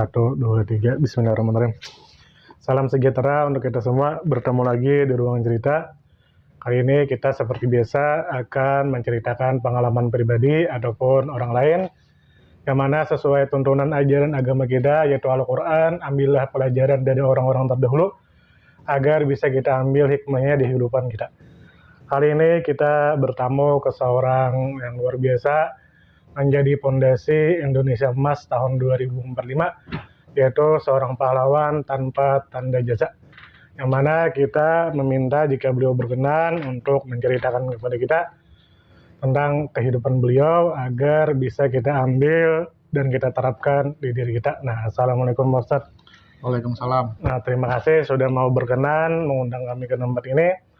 Satu, dua, tiga. Bismillahirrahmanirrahim. Salam sejahtera untuk kita semua. Bertemu lagi di Ruang Cerita. Kali ini kita seperti biasa akan menceritakan pengalaman pribadi ataupun orang lain yang mana sesuai tuntunan ajaran agama kita, yaitu Al-Quran. Ambillah pelajaran dari orang-orang terdahulu agar bisa kita ambil hikmahnya di kehidupan kita. Kali ini kita bertamu ke seorang yang luar biasa, menjadi fondasi Indonesia Emas tahun 2045, yaitu seorang pahlawan tanpa tanda jasa, yang mana kita meminta jika beliau berkenan untuk menceritakan kepada kita tentang kehidupan beliau agar bisa kita ambil dan kita terapkan di diri kita. Nah, Assalamualaikum Ustadz. Waalaikumsalam. Nah, terima kasih sudah mau berkenan mengundang kami ke tempat ini.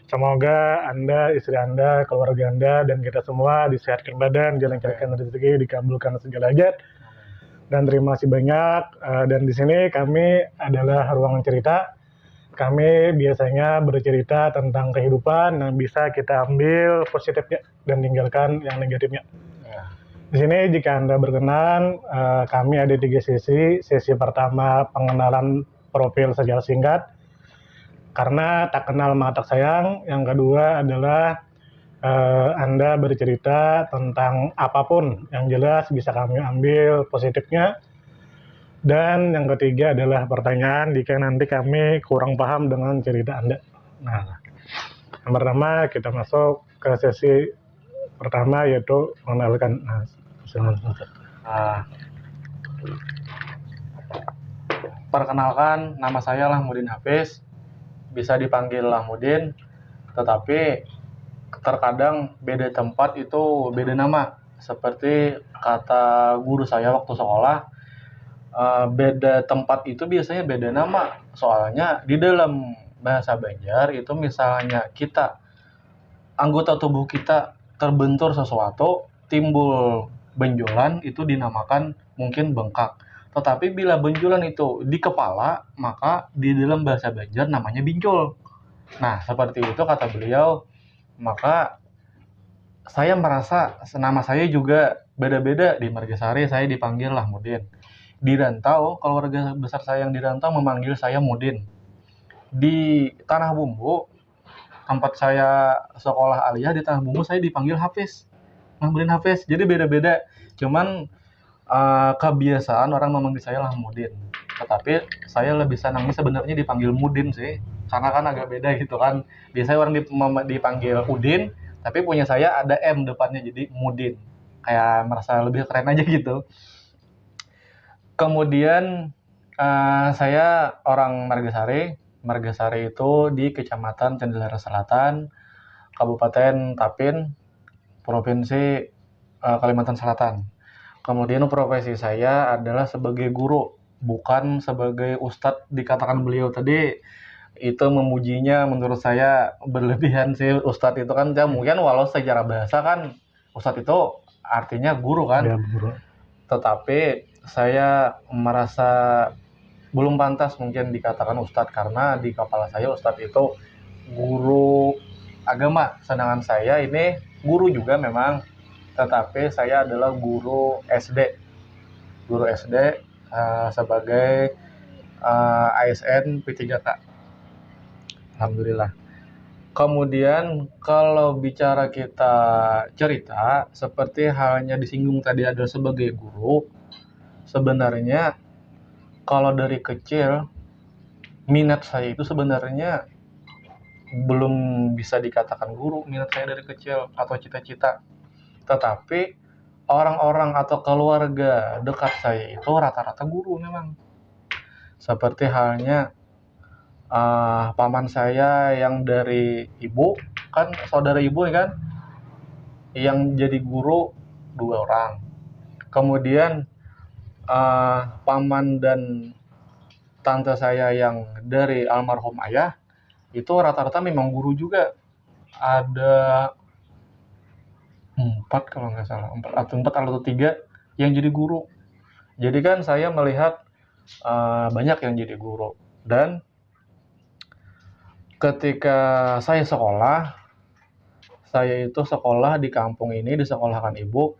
Semoga Anda, istri Anda, keluarga Anda, dan kita semua disehatkan badan, dilancarkan rezeki, dikabulkan segala hajat. Dan terima kasih banyak. Dan di sini kami adalah Ruang Cerita. Kami biasanya bercerita tentang kehidupan yang bisa kita ambil positifnya dan tinggalkan yang negatifnya. Di sini jika Anda berkenan, kami ada 3 sesi. Sesi pertama pengenalan profil secara singkat, karena tak kenal maka tak sayang. Yang kedua adalah Anda bercerita tentang apapun yang jelas bisa kami ambil positifnya. Dan yang ketiga adalah pertanyaan jika nanti kami kurang paham dengan cerita Anda. Nah, yang pertama kita masuk ke sesi pertama, yaitu mengenalkan. Perkenalkan, nama saya Lahmudin Hafiz, bisa dipanggil Lahmudin, tetapi terkadang beda tempat itu beda nama. Seperti kata guru saya waktu sekolah, beda tempat itu biasanya beda nama. Soalnya di dalam bahasa Banjar itu misalnya kita, anggota tubuh kita terbentur sesuatu, timbul benjolan, itu dinamakan mungkin bengkak. Tetapi bila benjolan itu di kepala, maka di dalam bahasa Banjar namanya binjol. Nah, seperti itu kata beliau. Maka saya merasa nama saya juga beda-beda. Di Margasari saya dipanggil Lahmudin. Di Rantau, keluarga besar saya yang di Rantau memanggil saya Mudin. Di Tanah Bumbu, tempat saya sekolah aliyah, di Tanah Bumbu saya dipanggil Hafiz, Lahmudin Hafiz. Jadi beda-beda. Cuman kebiasaan orang memanggil saya Lahmudin. Tetapi saya lebih senangnya sebenarnya dipanggil Mudin sih, karena kan agak beda gitu kan. Biasanya orang dipanggil Udin, tapi punya saya ada M depannya jadi Mudin. Kayak merasa lebih keren aja gitu. Kemudian saya orang Margasari. Margasari itu di Kecamatan Candelara Selatan, Kabupaten Tapin, Provinsi Kalimantan Selatan. Kemudian profesi saya adalah sebagai guru, bukan sebagai ustadz. Dikatakan beliau tadi itu memujinya, menurut saya berlebihan sih. Ustadz itu kan mungkin walau secara bahasa kan ustadz itu artinya guru kan. Ya, guru. Tetapi saya merasa belum pantas mungkin dikatakan ustadz, karena di kepala saya ustadz itu guru agama, sedangkan saya ini guru juga memang, tetapi saya adalah guru SD sebagai ASN P3K. Alhamdulillah. Kemudian kalau bicara kita cerita, seperti halnya disinggung tadi adalah sebagai guru, sebenarnya kalau dari kecil minat saya itu sebenarnya belum bisa dikatakan guru. Minat saya dari kecil atau cita-cita. Tetapi orang-orang atau keluarga dekat saya itu rata-rata guru memang. Seperti halnya paman saya yang dari ibu, kan saudara ibu ya kan, yang jadi guru 2 orang. Kemudian paman dan tante saya yang dari almarhum ayah itu rata-rata memang guru juga. Ada 4 kalau nggak salah, 4 atau 3 yang jadi guru. Jadi kan saya melihat banyak yang jadi guru. Dan ketika saya sekolah, saya itu sekolah di kampung ini, disekolahkan ibu,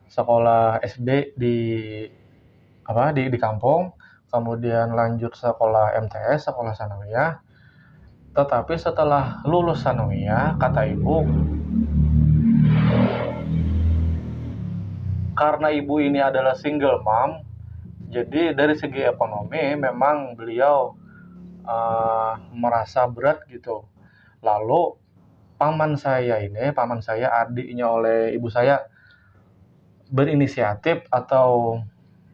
sekolah SD di di kampung, kemudian lanjut sekolah MTS, sekolah sanawiyah. Tetapi setelah lulus sanawiyah, kata ibu, karena ibu ini adalah single mom, jadi dari segi ekonomi memang beliau merasa berat gitu. Lalu paman saya adiknya oleh ibu saya berinisiatif atau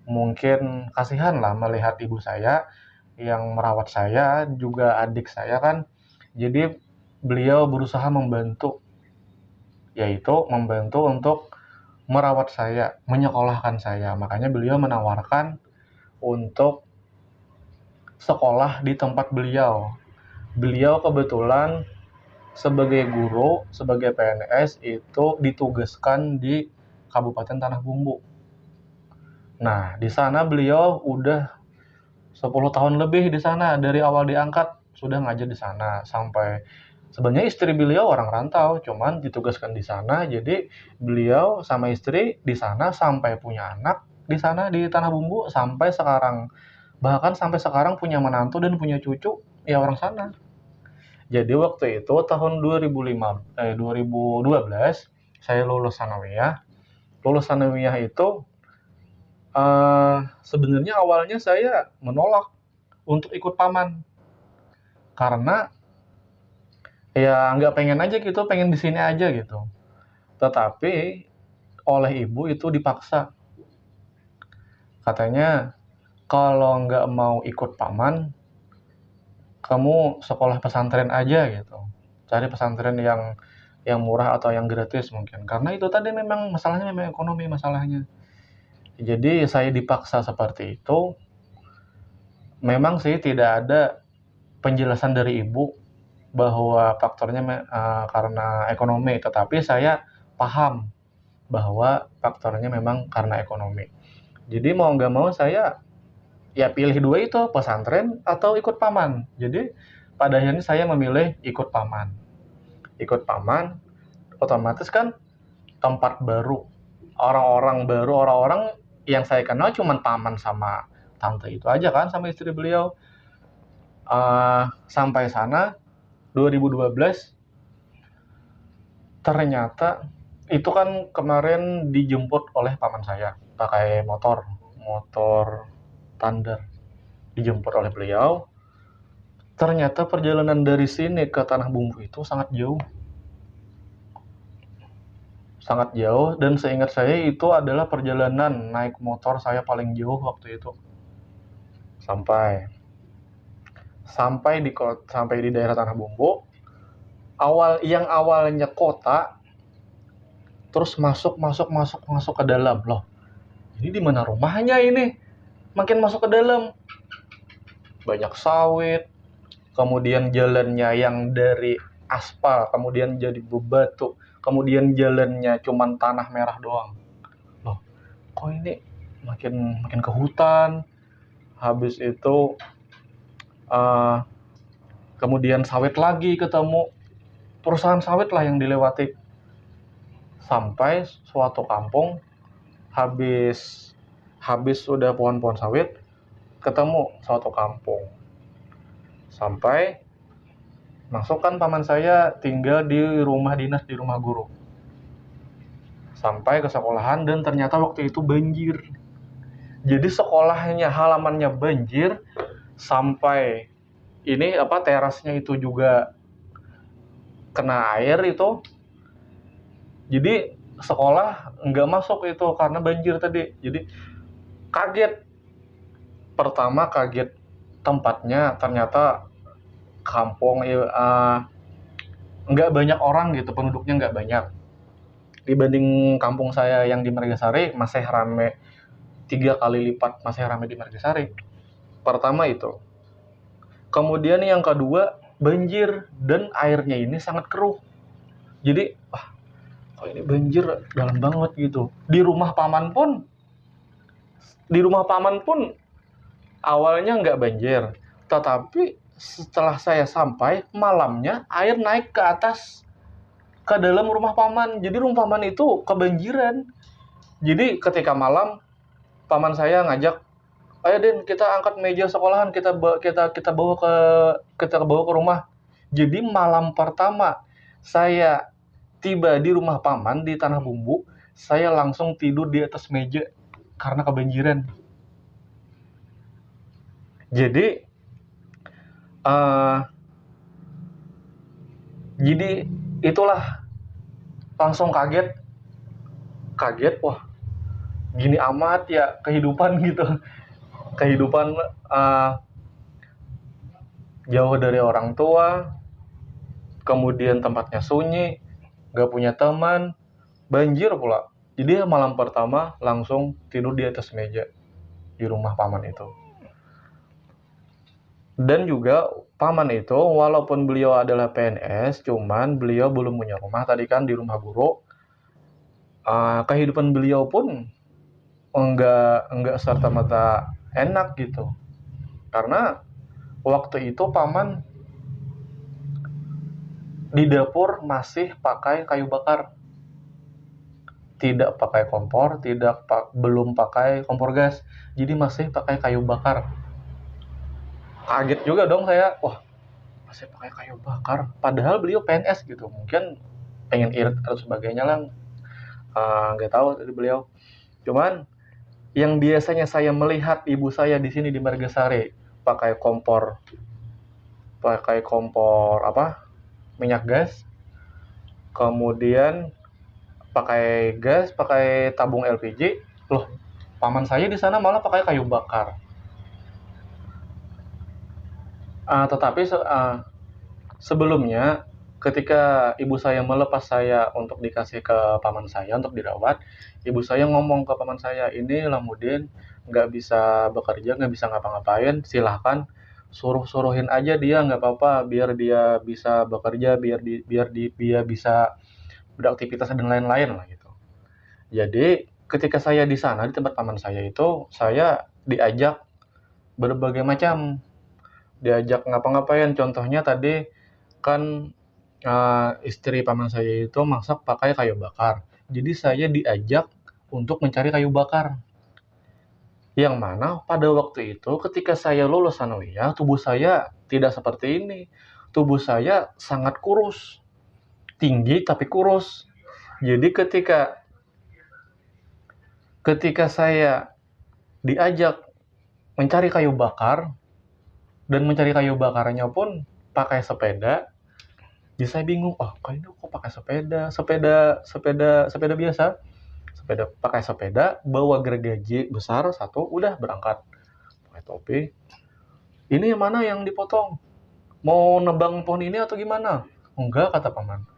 mungkin kasihan lah melihat ibu saya yang merawat saya juga adik saya kan. Jadi beliau berusaha membantu, yaitu membantu untuk merawat saya, menyekolahkan saya. Makanya beliau menawarkan untuk sekolah di tempat beliau. Beliau kebetulan sebagai guru, sebagai PNS itu ditugaskan di Kabupaten Tanah Bumbu. Nah, di sana beliau udah 10 tahun lebih di sana, dari awal diangkat sudah ngajar di sana sampai sebenarnya istri beliau orang rantau, cuman ditugaskan di sana, jadi beliau sama istri di sana sampai punya anak di sana di Tanah Bumbu sampai sekarang. Bahkan sampai sekarang punya menantu dan punya cucu ya orang sana. Jadi waktu itu tahun 2012 saya lulus sanawiyah. Lulus sanawiyah itu sebenarnya awalnya saya menolak untuk ikut paman karena ya nggak pengen aja gitu, pengen di sini aja gitu. Tetapi oleh ibu itu dipaksa. Katanya kalau nggak mau ikut paman, kamu sekolah pesantren aja gitu. Cari pesantren yang murah atau yang gratis mungkin. Karena itu tadi memang masalahnya memang ekonomi masalahnya. Jadi saya dipaksa seperti itu. Memang sih tidak ada penjelasan dari ibu bahwa faktornya karena ekonomi, tetapi saya paham bahwa faktornya memang karena ekonomi. Jadi mau nggak mau saya ya pilih dua itu, pesantren atau ikut paman. Jadi pada akhirnya saya memilih ikut paman. Ikut paman, otomatis kan tempat baru, orang-orang baru, orang-orang yang saya kenal cuma paman sama tante itu aja kan, sama istri beliau. Sampai sana 2012 ternyata itu kan kemarin dijemput oleh paman saya pakai motor Thunder, dijemput oleh beliau. Ternyata perjalanan dari sini ke Tanah Bumbu itu sangat jauh, dan seingat saya itu adalah perjalanan naik motor saya paling jauh waktu itu. Sampai di daerah Tanah Bumbu, awalnya kota, terus masuk ke dalam. Loh, ini di mana rumahnya ini? Makin masuk ke dalam, banyak sawit, kemudian jalannya yang dari aspal, kemudian jadi bebatu, kemudian jalannya cuman tanah merah doang. Loh, kok ini makin ke hutan. Habis itu kemudian sawit lagi ketemu, perusahaan sawit lah yang dilewati. Sampai suatu kampung, habis udah pohon-pohon sawit, ketemu suatu kampung. Sampai masukkan paman saya tinggal di rumah dinas, di rumah guru. Sampai ke sekolahan dan ternyata waktu itu banjir. Jadi sekolahnya halamannya banjir, sampai ini terasnya itu juga kena air itu. Jadi sekolah nggak masuk itu karena banjir tadi. Jadi kaget. Pertama kaget tempatnya, ternyata kampung nggak banyak orang gitu, penduduknya nggak banyak. Dibanding kampung saya yang di Margasari masih rame 3 kali lipat, masih rame di Margasari. Pertama itu. Kemudian yang kedua, banjir dan airnya ini sangat keruh. Jadi, kok ini banjir dalam banget gitu. Di rumah paman pun awalnya nggak banjir, tetapi setelah saya sampai malamnya air naik ke atas ke dalam rumah paman. Jadi rumah paman itu kebanjiran. Jadi ketika malam paman saya ngajak ayo Den, kita angkat meja sekolahan, kita bawa ke rumah. Jadi malam pertama saya tiba di rumah paman di Tanah Bumbu, saya langsung tidur di atas meja karena kebanjiran. Jadi eh, jadi itulah, langsung kaget, wah gini amat ya kehidupan gitu. Kehidupan jauh dari orang tua, kemudian tempatnya sunyi, gak punya teman, banjir pula. Jadi malam pertama langsung tidur di atas meja di rumah paman itu. Dan juga paman itu walaupun beliau adalah PNS, cuman beliau belum punya rumah tadi kan di rumah guru. Kehidupan beliau pun enggak serta-merta enak gitu. Karena waktu itu paman di dapur masih pakai kayu bakar. Tidak pakai kompor, belum pakai kompor gas. Jadi masih pakai kayu bakar. Kaget juga dong saya. Wah, masih pakai kayu bakar. Padahal beliau PNS gitu. Mungkin pengen irit atau sebagainya lah. Nggak tahu dari beliau. Cuman yang biasanya saya melihat ibu saya di sini di Margasari pakai kompor minyak gas, kemudian pakai tabung LPG. Loh, paman saya di sana malah pakai kayu bakar. Tetapi sebelumnya ketika ibu saya melepas saya untuk dikasih ke paman saya untuk dirawat, ibu saya ngomong ke paman saya, ini Lamudin nggak bisa bekerja, nggak bisa ngapa-ngapain, silahkan suruhin aja dia, nggak apa-apa, biar dia bisa bekerja, biar dia bisa beraktivitas dan lain-lain lah gitu. Jadi ketika saya di sana di tempat paman saya itu, saya diajak berbagai macam, diajak ngapa-ngapain. Contohnya tadi kan istri paman saya itu masak pakai kayu bakar. Jadi saya diajak untuk mencari kayu bakar. Yang mana pada waktu itu ketika saya lulus sanawiyah, tubuh saya tidak seperti ini. Tubuh saya sangat kurus. Tinggi tapi kurus. Jadi ketika saya diajak mencari kayu bakar dan mencari kayu bakarnya pun pakai sepeda, jadi saya bingung, kayaknya kok pakai sepeda biasa, pakai sepeda, bawa gergaji besar satu, udah berangkat, pakai topi. Ini yang mana yang dipotong? Mau nebang pohon ini atau gimana? Enggak, kata paman.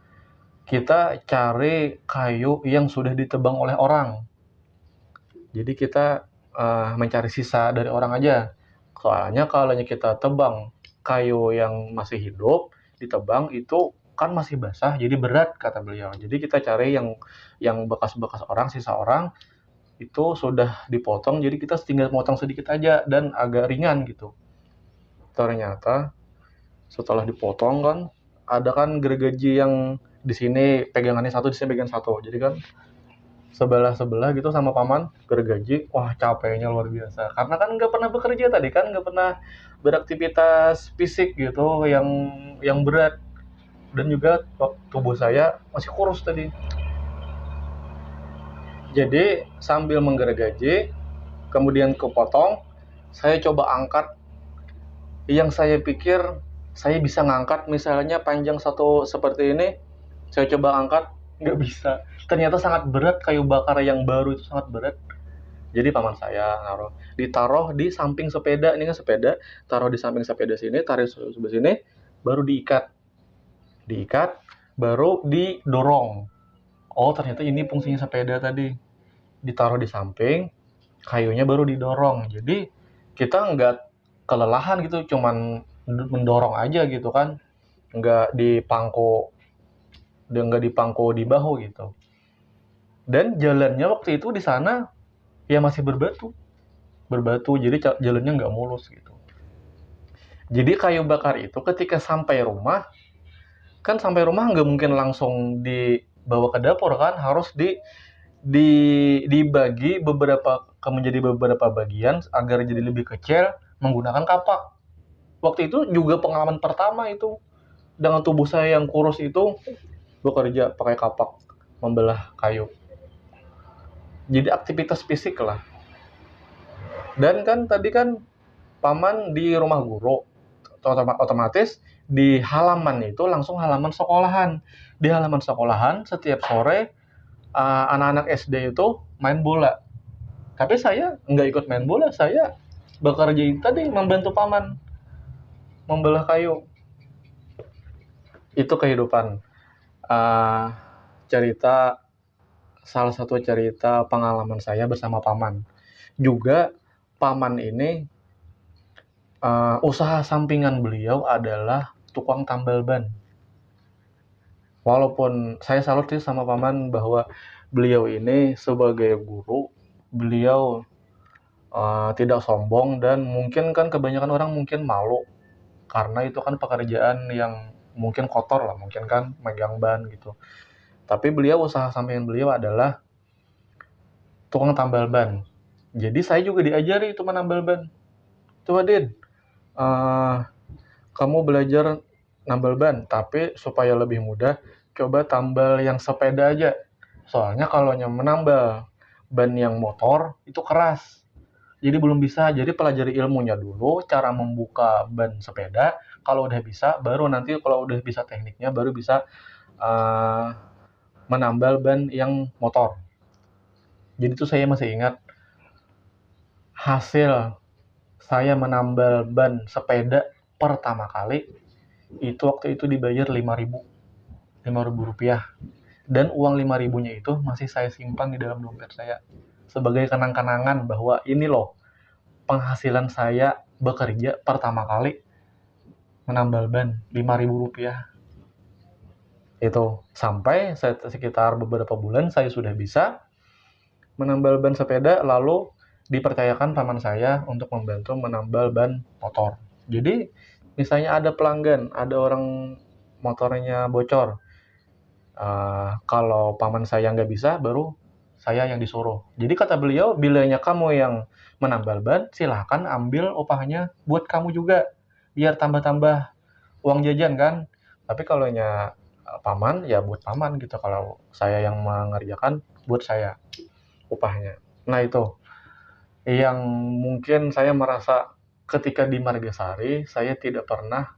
Kita cari kayu yang sudah ditebang oleh orang. Jadi kita mencari sisa dari orang aja. Soalnya kalau kita tebang kayu yang masih hidup, ditebang itu kan masih basah, jadi berat, kata beliau. Jadi kita cari yang bekas-bekas orang, sisa orang, itu sudah dipotong, jadi kita tinggal potong sedikit aja dan agak ringan gitu. Ternyata setelah dipotong kan, ada kan gergaji yang di sini pegangannya satu, di sini pegangan satu. Jadi kan sebelah gitu sama paman gergaji, wah capeknya luar biasa. Karena kan nggak pernah bekerja tadi kan, nggak pernah beraktivitas fisik gitu yang berat. Dan juga tubuh saya masih kurus tadi. Jadi sambil menggergaji, kemudian kepotong, saya coba angkat. Yang saya pikir saya bisa ngangkat misalnya panjang satu seperti ini, saya coba angkat, nggak bisa. Ternyata sangat berat, kayu bakar yang baru itu sangat berat. Jadi paman saya ditaruh di samping sepeda, ini kan sepeda, taruh di samping sepeda sini, tarik sebelah sini, baru diikat, baru didorong. Oh ternyata ini fungsinya sepeda tadi, ditaruh di samping, kayunya baru didorong. Jadi kita nggak kelelahan gitu, cuman mendorong aja gitu kan, nggak dipangku di bahu gitu. Dan jalannya waktu itu di sana ya masih berbatu, jadi jalannya nggak mulus gitu. Jadi kayu bakar itu ketika sampai rumah nggak mungkin langsung dibawa ke dapur kan, harus dibagi beberapa menjadi beberapa bagian agar jadi lebih kecil menggunakan kapak. Waktu itu juga pengalaman pertama itu dengan tubuh saya yang kurus itu bekerja pakai kapak membelah kayu. Jadi aktivitas fisik lah. Dan kan tadi kan paman di rumah guru, otomatis di halaman itu langsung halaman sekolahan. Di halaman sekolahan setiap sore anak-anak SD itu main bola. Tapi saya nggak ikut main bola, saya bekerja tadi membantu paman membelah kayu. Itu kehidupan cerita, salah satu cerita pengalaman saya bersama paman. Juga paman ini usaha sampingan beliau adalah tukang tambal ban. Walaupun saya salut sih sama paman bahwa beliau ini sebagai guru, beliau tidak sombong, dan mungkin kan kebanyakan orang mungkin malu karena itu kan pekerjaan yang mungkin kotor lah, mungkin kan megang ban gitu. Tapi beliau usaha sampingan beliau adalah tukang tambal ban. Jadi saya juga diajari itu menambal ban. Coba Din, kamu belajar nambal ban, tapi supaya lebih mudah, coba tambal yang sepeda aja. Soalnya kalau yang menambal ban yang motor itu keras. Jadi belum bisa. Jadi pelajari ilmunya dulu, cara membuka ban sepeda. Kalau udah bisa, baru nanti kalau udah bisa tekniknya, baru bisa menambal ban yang motor. Jadi itu saya masih ingat hasil saya menambal ban sepeda pertama kali itu waktu itu dibayar 5.000 rupiah, dan uang 5.000-nya itu masih saya simpan di dalam dompet saya sebagai kenang-kenangan bahwa ini loh penghasilan saya bekerja pertama kali menambal ban 5.000 rupiah. Itu sampai sekitar beberapa bulan saya sudah bisa menambal ban sepeda, lalu dipercayakan paman saya untuk membantu menambal ban motor. Jadi misalnya ada pelanggan, ada orang motornya bocor, kalau paman saya nggak bisa, baru saya yang disuruh. Jadi kata beliau, bilanya kamu yang menambal ban, silahkan ambil upahnya buat kamu juga, biar tambah-tambah uang jajan kan. Tapi kalau paman, ya buat paman gitu. Kalau saya yang mengerjakan, buat saya upahnya. Nah itu yang mungkin saya merasa ketika di Margasari, saya tidak pernah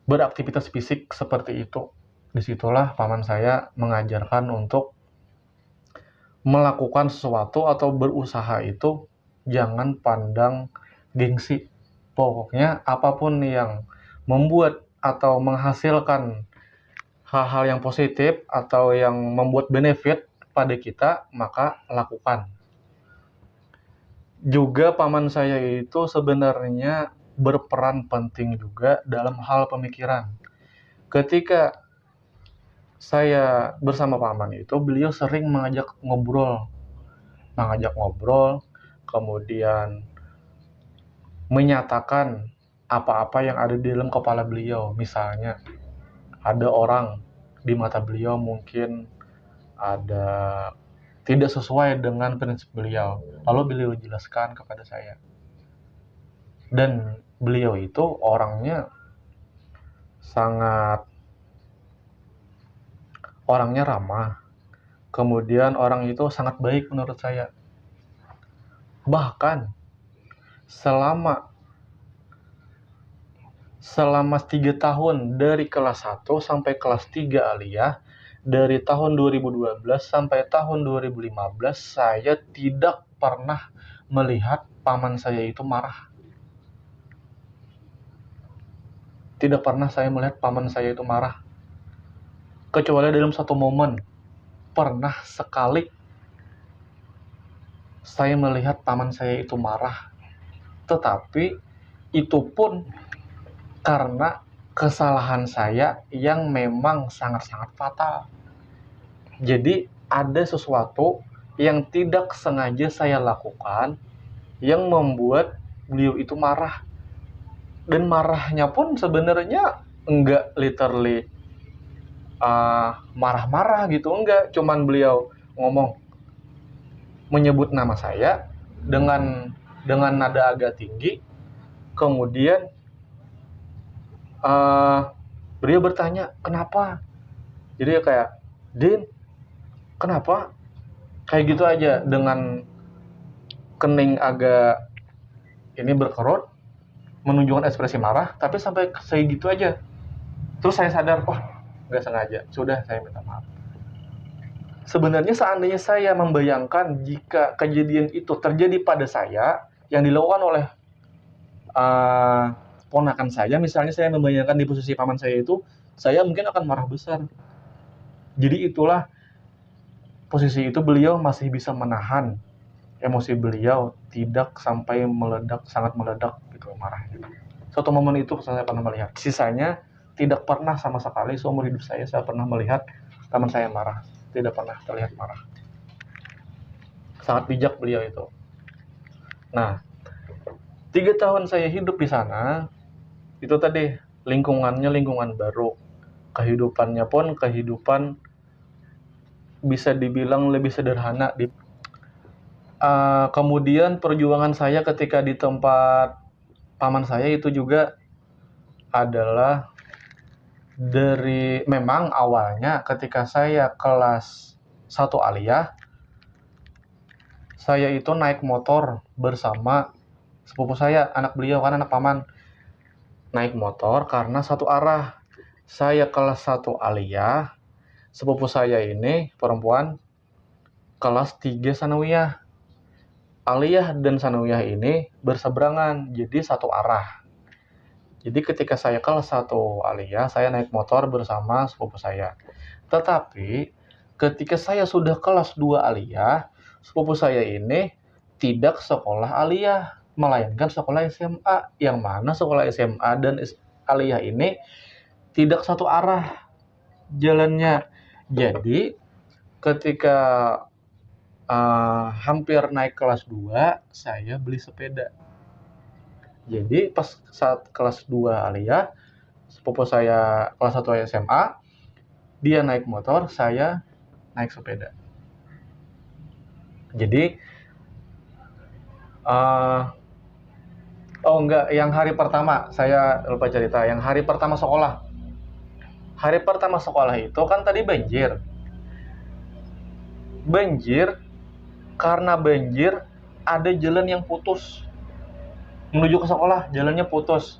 beraktivitas fisik seperti itu. Disitulah paman saya mengajarkan untuk melakukan sesuatu atau berusaha itu jangan pandang gengsi. Pokoknya apapun yang membuat atau menghasilkan hal-hal yang positif atau yang membuat benefit pada kita, maka lakukan. Juga paman saya itu sebenarnya berperan penting juga dalam hal pemikiran. Ketika saya bersama paman itu, beliau sering mengajak ngobrol, kemudian menyatakan apa-apa yang ada di dalam kepala beliau. Misalnya ada orang di mata beliau mungkin ada tidak sesuai dengan prinsip beliau, lalu beliau jelaskan kepada saya. Dan beliau itu orangnya ramah, kemudian orang itu sangat baik menurut saya. Bahkan selama 3 tahun dari kelas 1 sampai kelas 3 aliyah, dari tahun 2012 sampai tahun 2015, saya tidak pernah melihat paman saya itu marah. Tidak pernah saya melihat paman saya itu marah. Kecuali dalam satu momen, pernah sekali saya melihat paman saya itu marah. Tetapi itu pun karena kesalahan saya yang memang sangat-sangat fatal. Jadi ada sesuatu yang tidak sengaja saya lakukan yang membuat beliau itu marah. Dan marahnya pun sebenarnya enggak literally marah-marah gitu, enggak. Cuman beliau menyebut nama saya, dengan nada agak tinggi. Kemudian beliau bertanya, kenapa? Jadi kayak, Din, kenapa? Kayak gitu aja, dengan kening agak ini berkerut, menunjukkan ekspresi marah, tapi sampai kayak gitu aja. Terus saya sadar, wah, nggak sengaja. Sudah, saya minta maaf. Sebenarnya seandainya saya membayangkan jika kejadian itu terjadi pada saya, yang dilakukan oleh ponakan saya, misalnya saya membayangkan di posisi paman saya itu, saya mungkin akan marah besar. Jadi itulah posisi itu beliau masih bisa menahan emosi beliau, tidak sampai meledak, sangat meledak gitu marahnya. Suatu momen itu saya pernah melihat. Sisanya tidak pernah sama sekali seumur hidup saya pernah melihat teman saya marah. Tidak pernah terlihat marah. Sangat bijak beliau itu. Nah, 3 tahun saya hidup di sana, itu tadi lingkungannya lingkungan baru. Kehidupannya pun kehidupan bisa dibilang lebih sederhana. Kemudian perjuangan saya ketika di tempat paman saya itu juga adalah memang awalnya ketika saya kelas 1 aliyah, saya itu naik motor bersama sepupu saya, anak beliau kan anak paman. Naik motor karena satu arah. Saya kelas 1 aliyah, sepupu saya ini perempuan kelas 3 sanawiyah. Aliyah dan sanawiyah ini berseberangan, jadi satu arah. Jadi ketika saya kelas 1 aliyah, saya naik motor bersama sepupu saya. Tetapi ketika saya sudah kelas 2 aliyah, sepupu saya ini tidak sekolah aliyah, melainkan sekolah SMA. Yang mana sekolah SMA dan aliyah ini tidak satu arah jalannya. Jadi ketika hampir naik kelas 2, saya beli sepeda. Jadi pas saat kelas 2 aliyah, sepupu saya kelas 1 SMA, dia naik motor, saya naik sepeda. Jadi yang hari pertama, saya lupa cerita, yang hari pertama sekolah. Hari pertama sekolah itu kan tadi banjir. Karena banjir, ada jalan yang putus. Menuju ke sekolah, jalannya putus.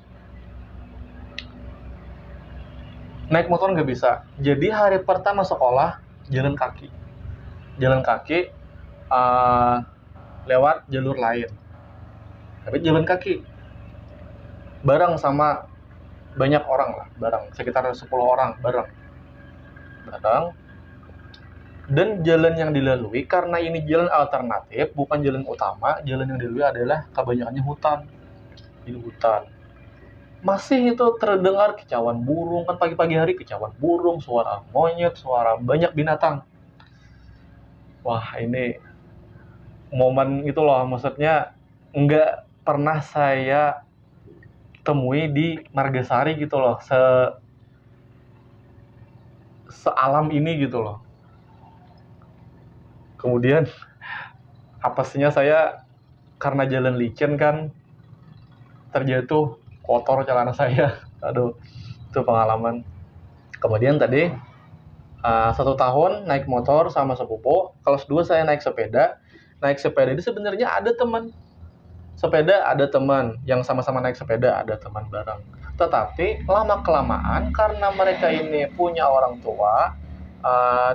Naik motor nggak bisa. Jadi hari pertama sekolah, jalan kaki. Lewat jalur lain. Tapi jalan kaki. Bareng sama banyak orang lah, sekitar 10 orang bareng. Dan jalan yang dilalui, karena ini jalan alternatif, bukan jalan utama, jalan yang dilalui adalah kebanyakannya hutan. Ini hutan. Masih itu terdengar kicauan burung, kan pagi-pagi hari kicauan burung, suara monyet, suara banyak binatang. Wah, ini momen itu loh, maksudnya nggak pernah saya temui di Margasari gitu loh, sealam ini gitu loh. Kemudian apesnya saya karena jalan licin kan, terjatuh, kotor celana saya. Aduh, itu pengalaman. Kemudian tadi 1 tahun naik motor sama sepupu. Kelas 2 saya naik sepeda. Naik sepeda ini sebenarnya ada teman sepeda, ada teman yang sama-sama naik sepeda, ada teman bareng. Tetapi lama-kelamaan karena mereka ini punya orang tua,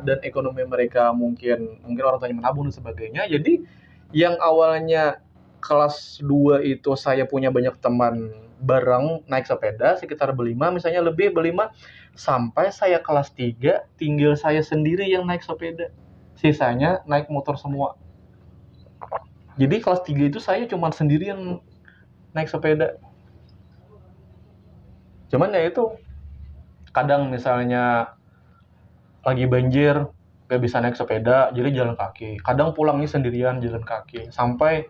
dan ekonomi mereka mungkin orang tuanya menabung dan sebagainya. Jadi yang awalnya kelas 2 itu saya punya banyak teman bareng naik sepeda, sekitar berlima, misalnya lebih berlima, sampai saya kelas 3 tinggal saya sendiri yang naik sepeda. Sisanya naik motor semua. Jadi kelas 3 itu saya cuma sendirian naik sepeda. Cuman ya itu, kadang misalnya lagi banjir, gak bisa naik sepeda, jadi jalan kaki. Kadang pulangnya sendirian jalan kaki. Sampai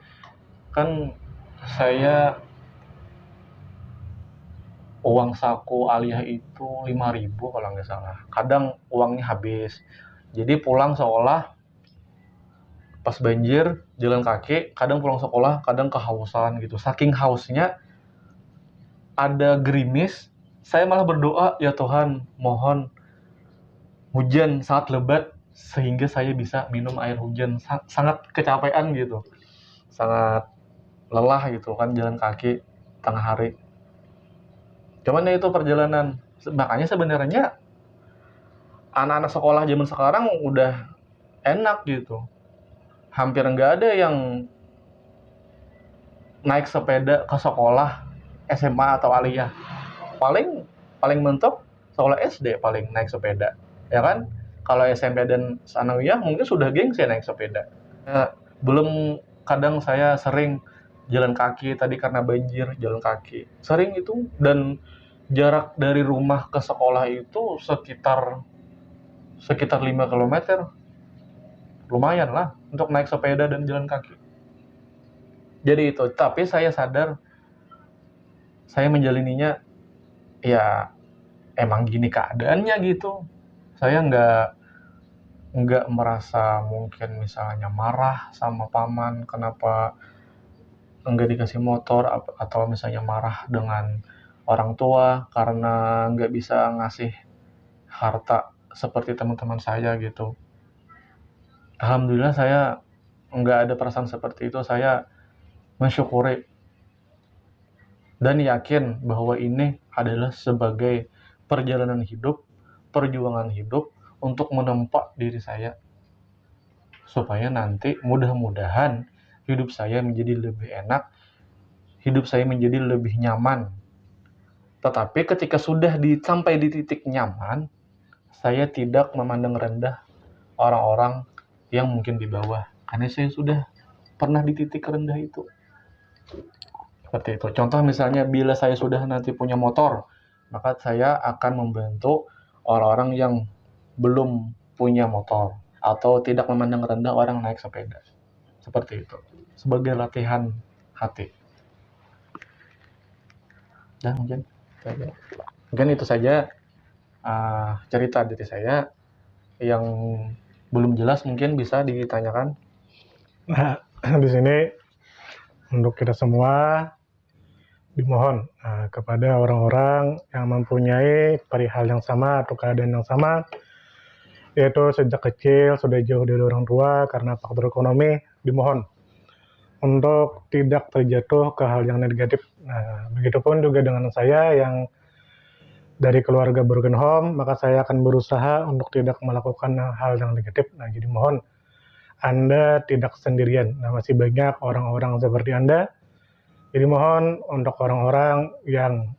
kan saya uang saku aliyah itu 5.000 kalau nggak salah. Kadang uangnya habis. Jadi pulang seolah pas banjir jalan kaki, kadang pulang sekolah, kadang kehausan gitu. Saking hausnya ada gerimis, saya malah berdoa, ya Tuhan, mohon hujan saat lebat sehingga saya bisa minum air hujan. Sangat kecapean gitu, sangat lelah gitu kan jalan kaki tengah hari. Cuman ya itu perjalanan. Makanya sebenarnya anak-anak sekolah zaman sekarang udah enak gitu. Hampir nggak ada yang naik sepeda ke sekolah SMA atau aliyah. Paling paling mentok sekolah SD paling naik sepeda, ya kan? Kalau SMP dan sanawiyah mungkin sudah gengsi naik sepeda. Ya, belum kadang saya sering jalan kaki tadi karena banjir, jalan kaki. Sering itu, dan jarak dari rumah ke sekolah itu sekitar 5 kilometer. Lumayan lah untuk naik sepeda dan jalan kaki. Jadi itu, tapi saya sadar saya menjalininya ya emang gini keadaannya gitu. Saya nggak merasa mungkin misalnya marah sama paman kenapa nggak dikasih motor, atau misalnya marah dengan orang tua karena nggak bisa ngasih harta seperti teman-teman saya gitu. Alhamdulillah saya nggak ada perasaan seperti itu. Saya mensyukuri dan yakin bahwa ini adalah sebagai perjalanan hidup, perjuangan hidup untuk menempa diri saya supaya nanti mudah-mudahan hidup saya menjadi lebih enak, hidup saya menjadi lebih nyaman. Tetapi ketika sudah sampai di titik nyaman, saya tidak memandang rendah orang-orang yang mungkin di bawah, karena saya sudah pernah di titik rendah itu. Seperti itu. Contoh misalnya bila saya sudah nanti punya motor, maka saya akan membantu orang-orang yang belum punya motor atau tidak memandang rendah orang naik sepeda. Seperti itu. Sebagai latihan hati. Dan mungkin itu saja cerita dari saya. Yang belum jelas mungkin bisa ditanyakan. Nah, di sini untuk kita semua dimohon kepada orang-orang yang mempunyai perihal yang sama atau keadaan yang sama, yaitu sejak kecil sudah jauh dari orang tua karena faktor ekonomi, dimohon untuk tidak terjatuh ke hal yang negatif. Nah, begitupun juga dengan saya yang dari keluarga broken home, maka saya akan berusaha untuk tidak melakukan hal yang negatif. Nah, jadi mohon Anda tidak sendirian. Nah, masih banyak orang-orang seperti Anda. Jadi mohon untuk orang-orang yang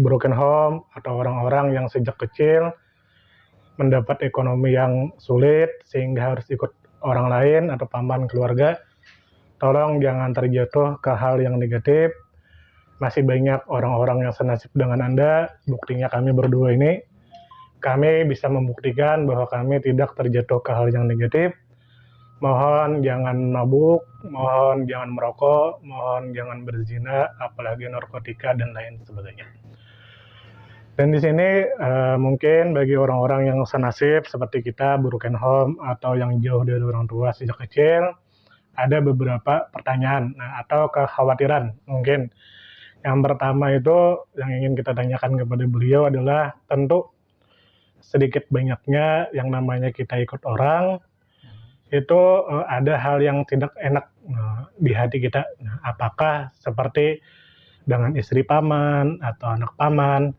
broken home atau orang-orang yang sejak kecil mendapat ekonomi yang sulit sehingga harus ikut orang lain atau paman keluarga, tolong jangan terjatuh ke hal yang negatif. Masih banyak orang-orang yang senasib dengan Anda. Buktinya kami berdua ini, kami bisa membuktikan bahwa kami tidak terjatuh ke hal yang negatif. Mohon jangan mabuk, mohon jangan merokok, mohon jangan berzina, apalagi narkotika dan lain sebagainya. Dan di sini mungkin bagi orang-orang yang senasib seperti kita, broken home atau yang jauh dari orang tua sejak kecil, ada beberapa pertanyaan atau kekhawatiran mungkin. Yang pertama itu yang ingin kita tanyakan kepada beliau adalah tentu sedikit banyaknya yang namanya kita ikut orang, itu ada hal yang tidak enak di hati kita. Apakah seperti dengan istri paman atau anak paman,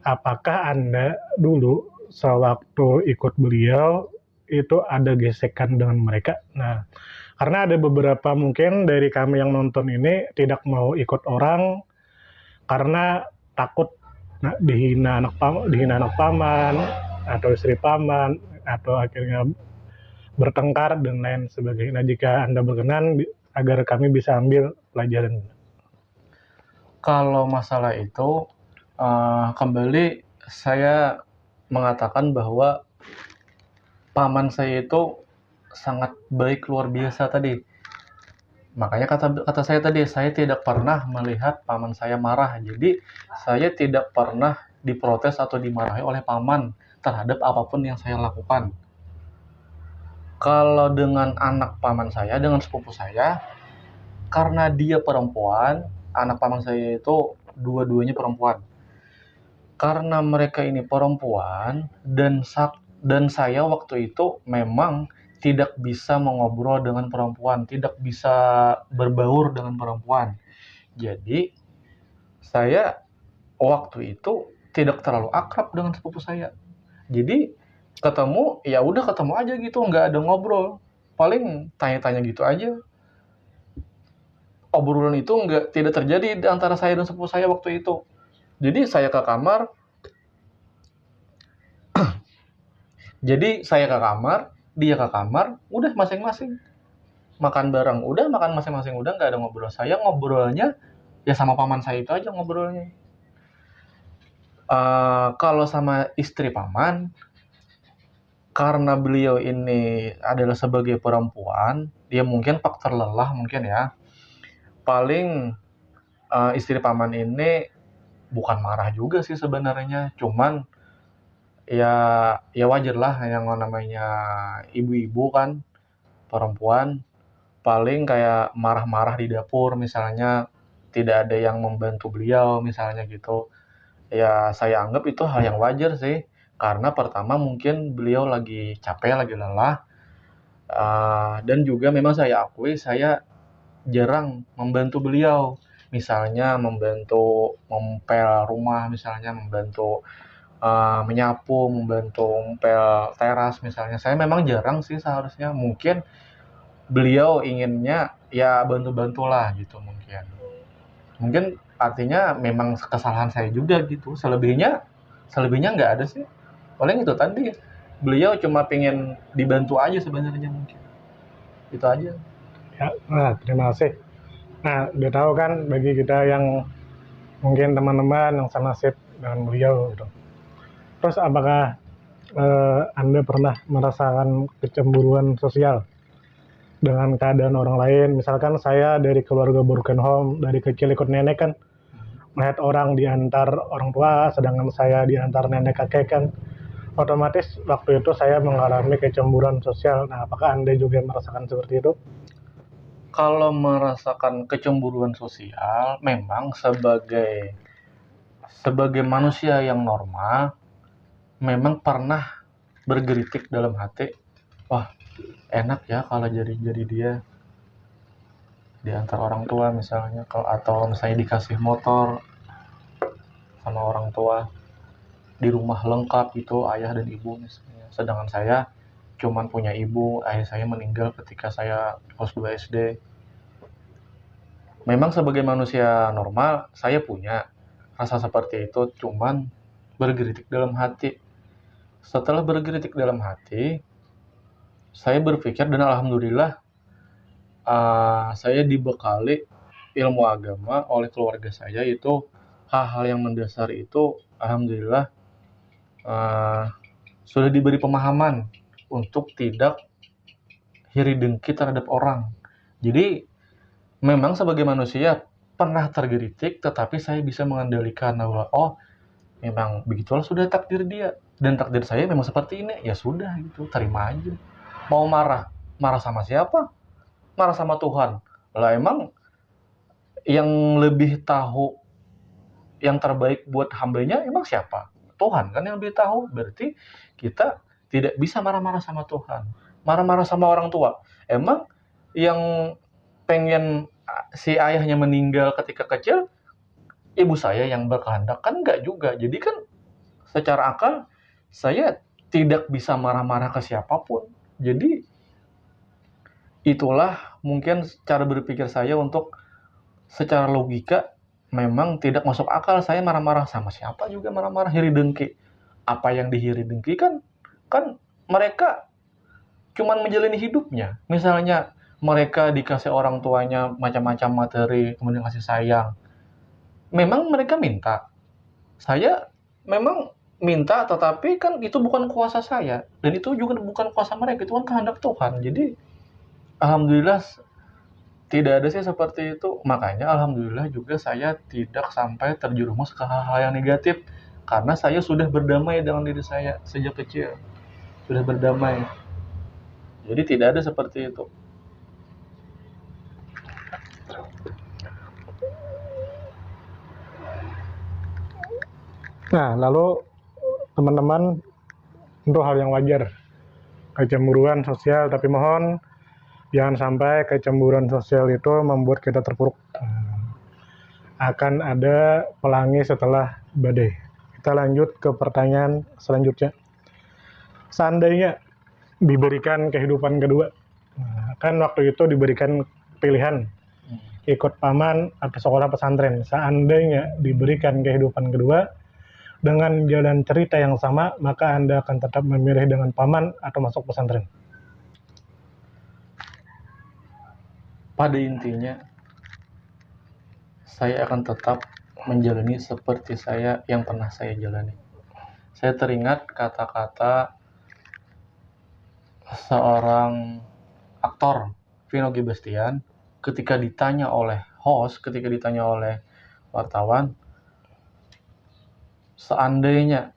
apakah Anda dulu sewaktu ikut beliau itu ada gesekan dengan mereka? Nah, karena ada beberapa mungkin dari kami yang nonton ini tidak mau ikut orang karena takut dihina anak paman atau istri paman atau akhirnya bertengkar dan lain sebagainya. Nah, jika Anda berkenan agar kami bisa ambil pelajaran. Kalau masalah itu kembali saya mengatakan bahwa paman saya itu sangat baik luar biasa tadi. Makanya kata saya tadi, saya tidak pernah melihat paman saya marah. Jadi saya tidak pernah diprotes atau dimarahi oleh paman terhadap apapun yang saya lakukan. Kalau dengan anak paman saya, dengan sepupu saya, karena dia perempuan, anak paman saya itu dua-duanya perempuan. Karena mereka ini perempuan dan saya waktu itu memang tidak bisa mengobrol dengan perempuan, tidak bisa berbaur dengan perempuan. Jadi saya waktu itu tidak terlalu akrab dengan sepupu saya. Jadi ketemu ya udah ketemu aja gitu, nggak ada ngobrol. Paling tanya-tanya gitu aja. Obrolan itu tidak terjadi di antara saya dan sepupu saya waktu itu. Jadi saya ke kamar, dia ke kamar, udah masing-masing makan bareng, udah makan masing-masing, udah nggak ada ngobrol. Saya ngobrolnya ya sama paman saya itu aja ngobrolnya. Kalau sama istri paman, karena beliau ini adalah sebagai perempuan, dia mungkin faktor lelah mungkin ya. Paling istri paman ini bukan marah juga sih sebenarnya, cuman ya ya wajar lah yang namanya ibu-ibu kan perempuan paling kayak marah-marah di dapur misalnya tidak ada yang membantu beliau misalnya gitu. Ya saya anggap itu hal yang wajar sih karena pertama mungkin beliau lagi capek, lagi lelah, dan juga memang saya akui saya jarang membantu beliau. Misalnya membantu ngepel rumah, misalnya membantu menyapu, membantu ngepel teras misalnya. Saya memang jarang sih seharusnya. Mungkin beliau inginnya ya bantu-bantulah gitu mungkin. Mungkin artinya memang kesalahan saya juga gitu. Selebihnya nggak ada sih. Paling itu tadi beliau cuma pengen dibantu aja sebenarnya mungkin. Itu aja. Ya, nah, terima kasih. Nah, udah tahu kan bagi kita yang mungkin teman-teman yang senasib dengan beliau gitu. Terus apakah Anda pernah merasakan kecemburuan sosial dengan keadaan orang lain? Misalkan saya dari keluarga broken home, dari kecil ikut nenek kan, melihat orang diantar orang tua, sedangkan saya diantar nenek kakek kan, otomatis waktu itu saya mengalami kecemburuan sosial. Nah, apakah Anda juga merasakan seperti itu? Kalau merasakan kecemburuan sosial, memang sebagai manusia yang normal, memang pernah bergelitik dalam hati, wah enak ya kalau jadi dia di antara orang tua misalnya, atau misalnya dikasih motor sama orang tua, di rumah lengkap gitu ayah dan ibu misalnya. Sedangkan saya cuman punya ibu, ayah saya meninggal ketika saya kelas 2 SD. Memang sebagai manusia normal, saya punya rasa seperti itu, cuman bergelitik dalam hati. Setelah bergelitik dalam hati, saya berpikir dan alhamdulillah saya dibekali ilmu agama oleh keluarga saya, itu hal-hal yang mendasar itu alhamdulillah sudah diberi pemahaman untuk tidak iri dengki terhadap orang. Jadi memang sebagai manusia pernah tergelitik, tetapi saya bisa mengendalikan bahwa oh memang begitulah sudah takdir dia dan takdir saya memang seperti ini, ya sudah gitu, terima aja. Mau marah sama siapa? Marah sama Tuhan lah. Emang yang lebih tahu yang terbaik buat hambanya emang siapa? Tuhan kan yang lebih tahu. Berarti kita tidak bisa marah-marah sama Tuhan, marah-marah sama orang tua. Emang yang pengen si ayahnya meninggal ketika kecil ibu saya yang berkehendak? Kan enggak juga. Jadi kan secara akal saya tidak bisa marah-marah ke siapapun. Jadi itulah mungkin cara berpikir saya untuk secara logika memang tidak masuk akal saya marah-marah sama siapa juga, marah-marah iri dengki. Apa yang dihiri dengki kan mereka cuman menjalani hidupnya. Misalnya mereka dikasih orang tuanya macam-macam materi, kemudian kasih sayang. Memang mereka minta. Saya memang minta, tetapi kan itu bukan kuasa saya dan itu juga bukan kuasa mereka, itu kan kehendak Tuhan. Jadi alhamdulillah tidak ada sih seperti itu. Makanya alhamdulillah juga saya tidak sampai terjerumus ke hal-hal yang negatif karena saya sudah berdamai dengan diri saya sejak kecil. Sudah berdamai. Jadi tidak ada seperti itu. Nah, lalu teman-teman, untuk hal yang wajar, kecemburuan sosial, tapi mohon jangan sampai kecemburuan sosial itu membuat kita terpuruk. Akan ada pelangi setelah badai. Kita lanjut ke pertanyaan selanjutnya. Seandainya diberikan kehidupan kedua, kan waktu itu diberikan pilihan ikut paman atau sekolah pesantren. Seandainya diberikan kehidupan kedua dengan jalan cerita yang sama, maka Anda akan tetap memilih dengan paman atau masuk pesantren. Pada intinya, saya akan tetap menjalani seperti yang pernah saya jalani. Saya teringat kata-kata seorang aktor, Vino G. Bastian, ketika ditanya oleh wartawan, seandainya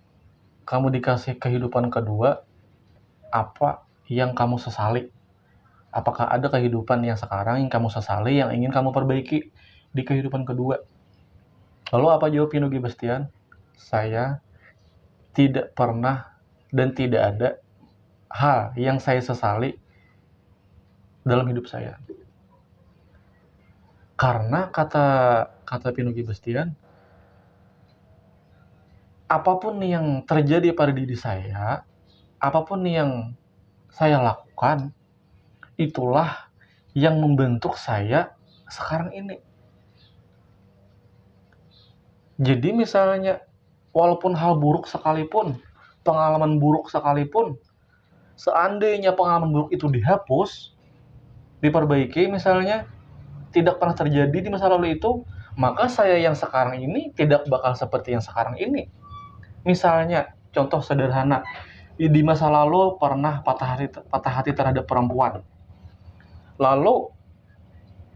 kamu dikasih kehidupan kedua, apa yang kamu sesali? Apakah ada kehidupan yang sekarang yang kamu sesali, yang ingin kamu perbaiki di kehidupan kedua? Lalu apa jawab Vino G. Bastian? Saya tidak pernah dan tidak ada hal yang saya sesali dalam hidup saya. Karena kata Vino G. Bastian, apapun yang terjadi pada diri saya, apapun yang saya lakukan, itulah yang membentuk saya sekarang ini. Jadi misalnya, walaupun hal buruk sekalipun, pengalaman buruk sekalipun, seandainya pengalaman buruk itu dihapus, diperbaiki misalnya, tidak pernah terjadi di masa lalu itu, maka saya yang sekarang ini tidak bakal seperti yang sekarang ini. Misalnya, contoh sederhana, di masa lalu pernah patah hati terhadap perempuan. Lalu,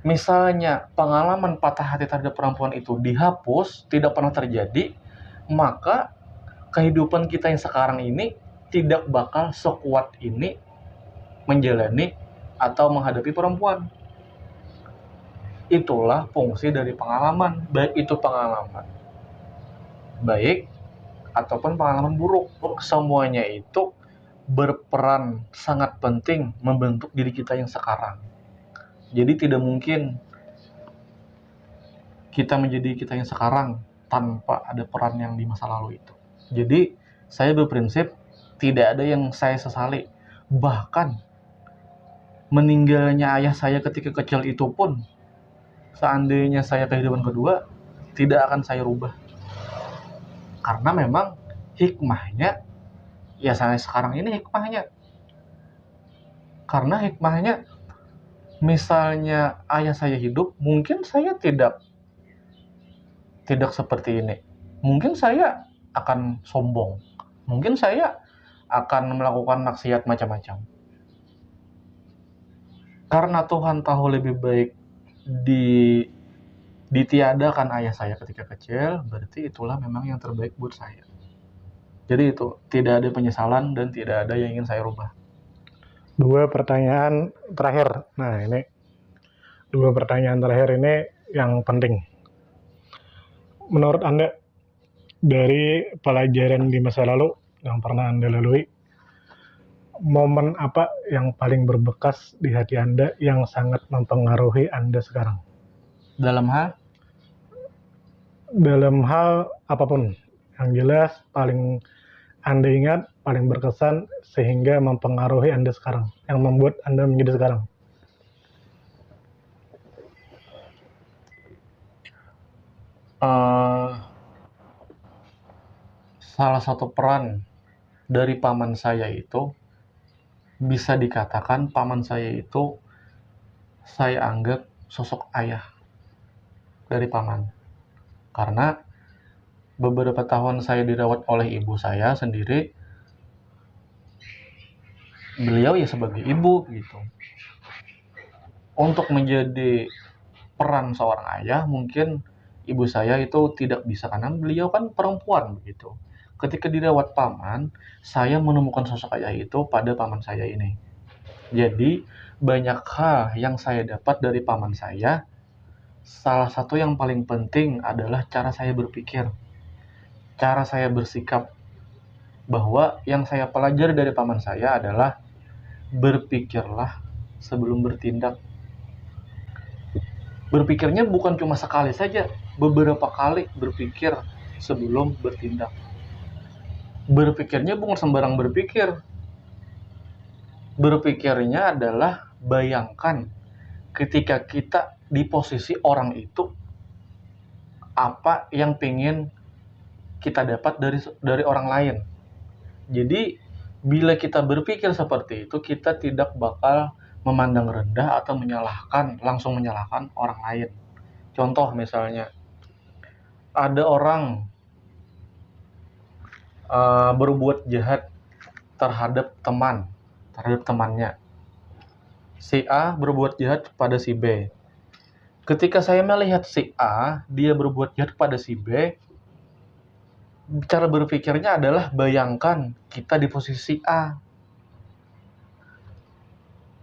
misalnya pengalaman patah hati terhadap perempuan itu dihapus, tidak pernah terjadi, maka kehidupan kita yang sekarang ini tidak bakal sekuat ini menjalani atau menghadapi perempuan. Itulah fungsi dari pengalaman, baik itu pengalaman baik ataupun pengalaman buruk. Semuanya itu berperan sangat penting membentuk diri kita yang sekarang. Jadi tidak mungkin kita menjadi kita yang sekarang tanpa ada peran yang di masa lalu itu. Jadi saya berprinsip tidak ada yang saya sesali. Bahkan meninggalnya ayah saya ketika kecil itu pun, seandainya saya kehidupan kedua, tidak akan saya rubah. Karena memang hikmahnya, ya saya sekarang ini hikmahnya. Karena hikmahnya, misalnya ayah saya hidup, mungkin saya tidak seperti ini. Mungkin saya akan sombong. Mungkin saya akan melakukan maksiat macam-macam. Karena Tuhan tahu lebih baik ditiadakan ayah saya ketika kecil, berarti itulah memang yang terbaik buat saya. Jadi itu, tidak ada penyesalan dan tidak ada yang ingin saya rubah. 2 pertanyaan terakhir. Nah, ini 2 pertanyaan terakhir ini yang penting. Menurut Anda, dari pelajaran di masa lalu yang pernah Anda lalui, momen apa yang paling berbekas di hati Anda yang sangat mempengaruhi Anda sekarang? Dalam hal apapun, yang jelas paling Anda ingat, paling berkesan sehingga mempengaruhi Anda sekarang, yang membuat Anda menjadi sekarang. Salah satu peran dari paman saya itu, bisa dikatakan paman saya itu saya anggap sosok ayah dari paman. Karena beberapa tahun saya dirawat oleh ibu saya sendiri, beliau ya sebagai ibu gitu. Untuk menjadi peran seorang ayah, mungkin ibu saya itu tidak bisa karena beliau kan perempuan begitu. Ketika dirawat paman, saya menemukan sosok ayah itu pada paman saya ini. Jadi, banyak hal yang saya dapat dari paman saya. Salah satu yang paling penting adalah cara saya berpikir, cara saya bersikap, bahwa yang saya pelajari dari paman saya adalah berpikirlah sebelum bertindak. Berpikirnya bukan cuma sekali saja, beberapa kali berpikir sebelum bertindak. Berpikirnya bukan sembarang berpikir. Berpikirnya adalah bayangkan ketika kita di posisi orang itu, apa yang pengen kita dapat dari orang lain. Jadi bila kita berpikir seperti itu, kita tidak bakal memandang rendah atau langsung menyalahkan orang lain. Contoh misalnya, ada orang berbuat jahat terhadap temannya. Si A berbuat jahat pada si B. Ketika saya melihat si A, dia berbuat jahat pada si B, cara berpikirnya adalah bayangkan kita di posisi A.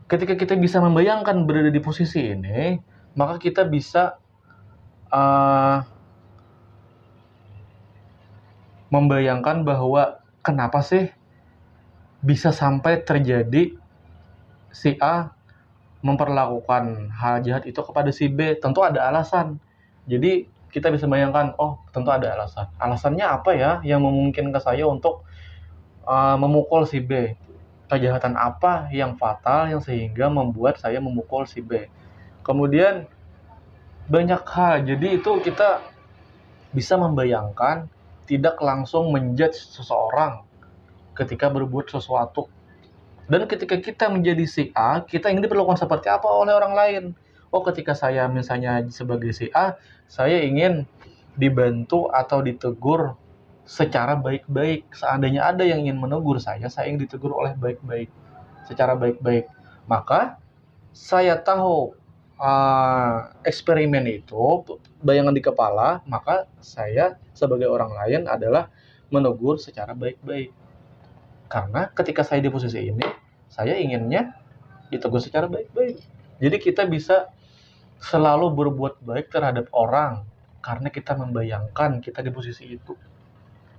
Ketika kita bisa membayangkan berada di posisi ini, maka kita bisa membayangkan bahwa kenapa sih bisa sampai terjadi si A memperlakukan hal jahat itu kepada si B. Tentu ada alasan. Jadi kita bisa bayangkan, oh tentu ada alasan. Alasannya apa ya yang memungkinkan saya untuk memukul si B? Kejahatan apa yang fatal yang sehingga membuat saya memukul si B? Kemudian banyak hal. Jadi itu kita bisa membayangkan, tidak langsung menjudge seseorang ketika berbuat sesuatu. Dan ketika kita menjadi si A, kita ingin diperlakukan seperti apa oleh orang lain. Oh, ketika saya misalnya sebagai si A, saya ingin dibantu atau ditegur secara baik-baik. Seandainya ada yang ingin menegur saya ingin ditegur oleh baik-baik, secara baik-baik. Maka saya tahu eksperimen itu, bayangan di kepala, maka saya sebagai orang lain adalah menegur secara baik-baik. Karena ketika saya di posisi ini, saya inginnya ditegur secara baik-baik. Jadi kita bisa selalu berbuat baik terhadap orang karena kita membayangkan kita di posisi itu.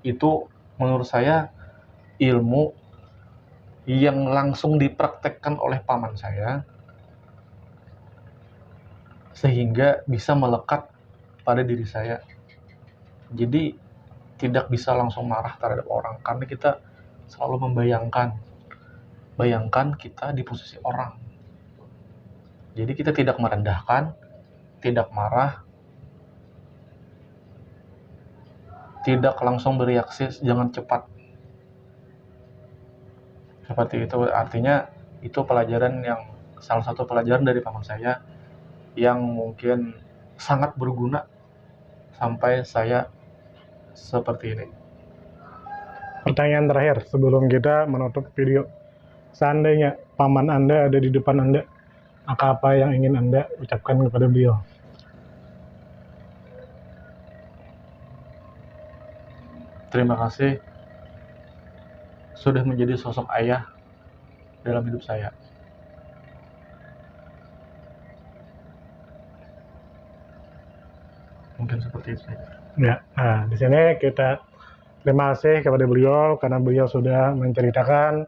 Itu menurut saya ilmu yang langsung dipraktekkan oleh paman saya sehingga bisa melekat pada diri saya. Jadi tidak bisa langsung marah terhadap orang karena kita selalu bayangkan kita di posisi orang. Jadi kita tidak merendahkan, tidak marah, tidak langsung bereaksi, jangan cepat. Seperti itu, artinya itu salah satu pelajaran dari paman saya yang mungkin sangat berguna sampai saya seperti ini. Pertanyaan terakhir sebelum kita menutup video. Seandainya paman Anda ada di depan Anda, maka apa yang ingin Anda ucapkan kepada beliau? Terima kasih sudah menjadi sosok ayah dalam hidup saya. Mungkin seperti itu saja. Ya, nah di sini kita terima kasih kepada beliau karena beliau sudah menceritakan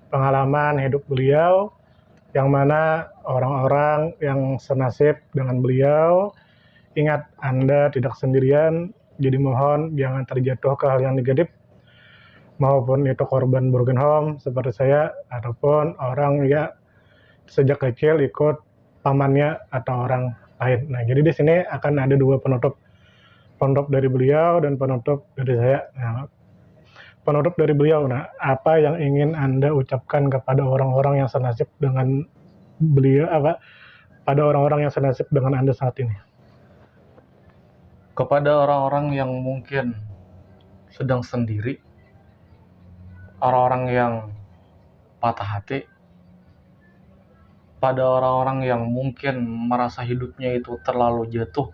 pengalaman hidup beliau yang mana orang-orang yang senasib dengan beliau. Ingat, Anda tidak sendirian, jadi mohon jangan terjatuh ke hal yang negatif, maupun itu korban broken home seperti saya, ataupun orang yang sejak kecil ikut pamannya atau orang lain. Nah, jadi di sini akan ada dua penutup dari beliau dan penutup dari saya. Nah, penutup dari beliau, nah apa yang ingin Anda ucapkan kepada orang-orang yang senasib dengan beliau, pada orang-orang yang senasib dengan Anda saat ini? Kepada orang-orang yang mungkin sedang sendiri, orang-orang yang patah hati, pada orang-orang yang mungkin merasa hidupnya itu terlalu jatuh,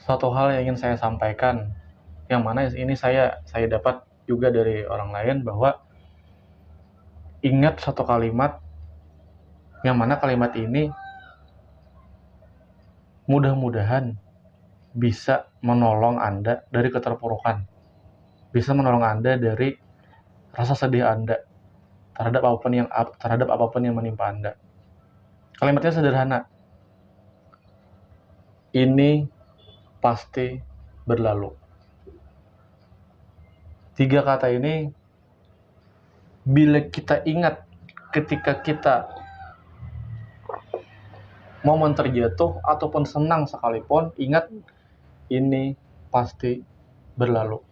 satu hal yang ingin saya sampaikan, yang mana ini saya dapat juga dari orang lain, bahwa ingat satu kalimat, yang mana kalimat ini mudah-mudahan bisa menolong Anda dari keterpurukan, bisa menolong Anda dari rasa sedih Anda terhadap apapun yang menimpa Anda. Kalimatnya sederhana. Ini pasti berlalu. 3 kata ini bila kita ingat ketika kita momen terjatuh ataupun senang sekalipun, ingat ini pasti berlalu.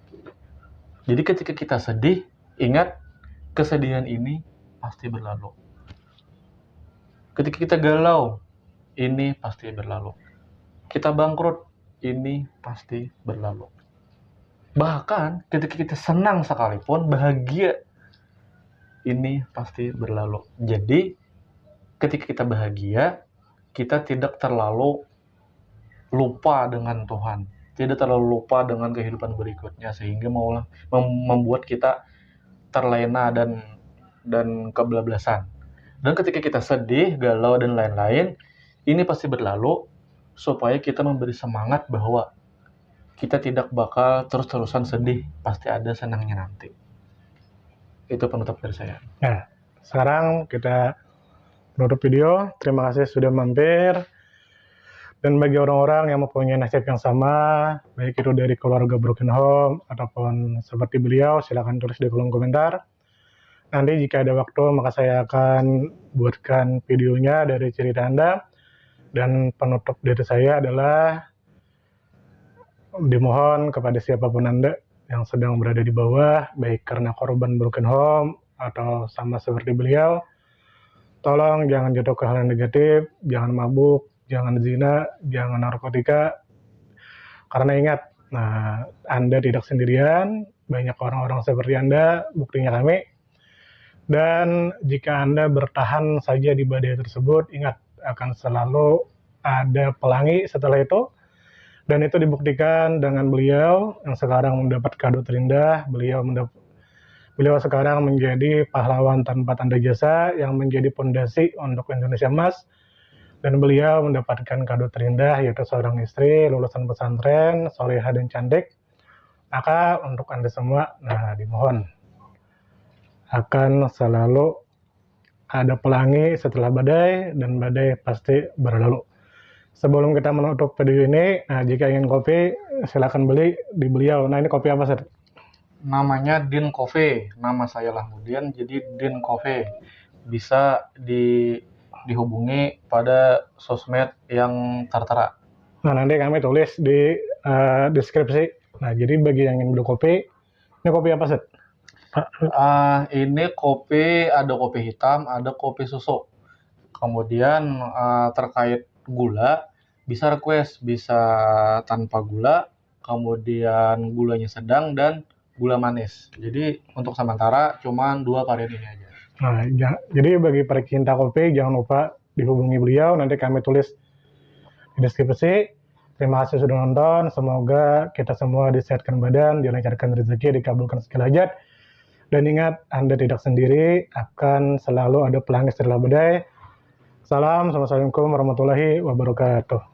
Jadi ketika kita sedih, ingat kesedihan ini pasti berlalu. Ketika kita galau, ini pasti berlalu. Kita bangkrut, ini pasti berlalu. Bahkan ketika kita senang sekalipun, bahagia, ini pasti berlalu. Jadi ketika kita bahagia, kita tidak terlalu lupa dengan Tuhan, tidak terlalu lupa dengan kehidupan berikutnya, sehingga membuat kita terlena dan kebablasan. Dan ketika kita sedih, galau, dan lain-lain, ini pasti berlalu, supaya kita memberi semangat bahwa kita tidak bakal terus-terusan sedih, pasti ada senangnya nanti. Itu penutup dari saya. Nah, sekarang kita menutup video. Terima kasih sudah mampir. Dan bagi orang-orang yang mempunyai nasib yang sama, baik itu dari keluarga broken home ataupun seperti beliau, silakan tulis di kolom komentar. Nanti jika ada waktu, maka saya akan buatkan videonya dari cerita Anda. Dan penutup dari saya adalah dimohon kepada siapapun Anda yang sedang berada di bawah, baik karena korban broken home atau sama seperti beliau, tolong jangan jatuh ke hal yang negatif, jangan mabuk, jangan zina, jangan narkotika. Karena ingat, Anda tidak sendirian, banyak orang-orang seperti Anda, buktinya kami. Dan jika Anda bertahan saja di badai tersebut, ingat, akan selalu ada pelangi setelah itu. Dan itu dibuktikan dengan beliau yang sekarang mendapat kado terindah. Beliau sekarang menjadi pahlawan tanpa tanda jasa yang menjadi pondasi untuk Indonesia Emas. Dan beliau mendapatkan kado terindah, yaitu seorang istri lulusan pesantren, solehah dan cantik. Maka untuk Anda semua, dimohon, akan selalu ada pelangi setelah badai, dan badai pasti berlalu. Sebelum kita menutup video ini, jika ingin kopi, silakan beli di beliau. Nah, ini kopi apa, Sir? Namanya Din Coffee. Nama saya Lahmudin, jadi Din Coffee. Bisa dihubungi pada sosmed yang tertera. Nah, nanti kami tulis di deskripsi. Nah, jadi bagi yang ingin beli kopi, ini kopi apa, Sir? Ini kopi, ada kopi hitam, ada kopi susu. Kemudian terkait gula, bisa request, bisa tanpa gula, kemudian gulanya sedang, dan gula manis. Jadi untuk sementara cuma 2 varian ini aja. Nah, jadi bagi pecinta kopi, jangan lupa dihubungi beliau, nanti kami tulis di deskripsi. Terima kasih sudah nonton, semoga kita semua disehatkan badan, dilancarkan rezeki, dikabulkan segala hajat. Dan ingat, Anda tidak sendiri, akan selalu ada pelangi setelah badai. Salam, assalamualaikum warahmatullahi wabarakatuh.